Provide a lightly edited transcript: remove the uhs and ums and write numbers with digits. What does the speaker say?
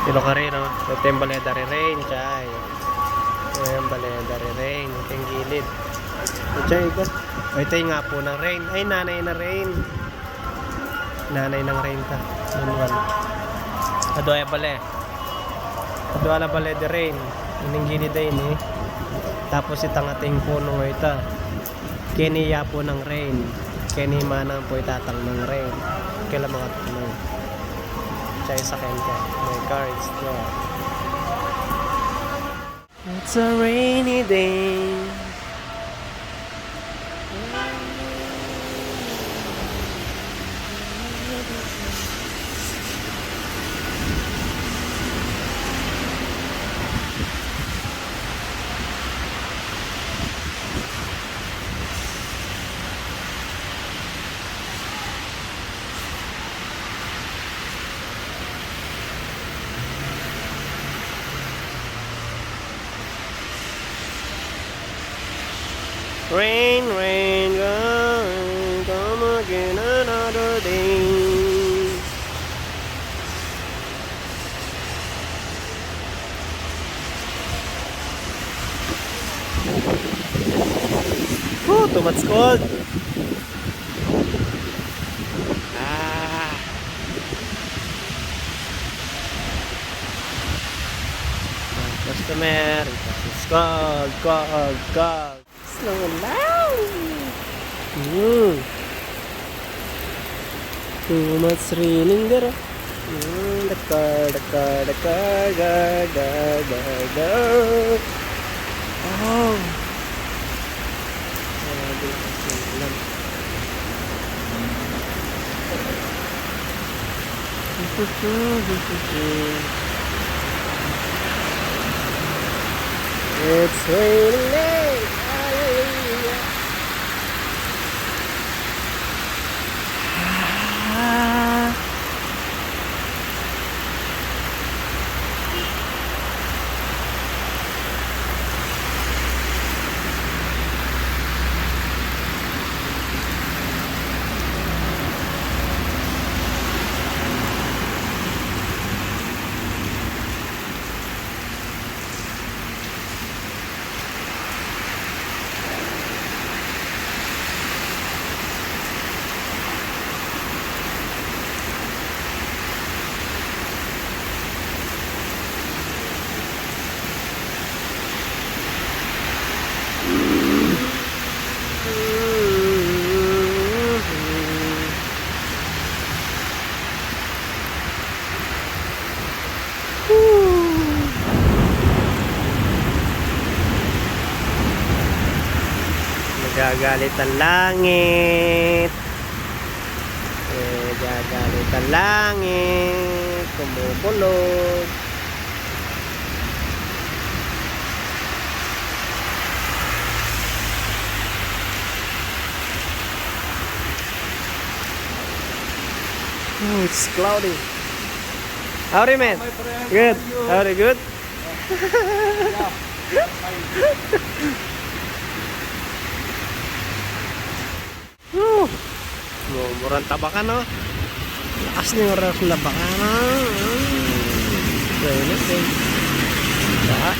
Tilo ka rin, no? Ito yung baleda rain, chay. Ito yung baleda rain. Ito yung gilid. Chay, ito. Ito yung nga po ng rain. Ay, nanay na rain. Nanay ng rain ka. Manual. Adoy bale. Adoy la bale de rain. Ining gilid ay ni. Tapos itang ating puno ito. Kiniya po ng rain. Kini manang po itatang ng rain. Kailan mga tanong. Chay sa ka. My car is there. It's a rainy day. Rain, rain, come again another day. Oh, too much cold. Customer, it's cold, cold, cold. Slow down. Too much raining there. The car. Oh. It's raining late. Hallelujah. Nagagalit ang langit. Nagagalit ang langit. Kumukulog. Oh, it's cloudy. Howdy, man. Good. Howdy, good. Murang tabakan, no? Lakas niya yung labakan, no? Kaya,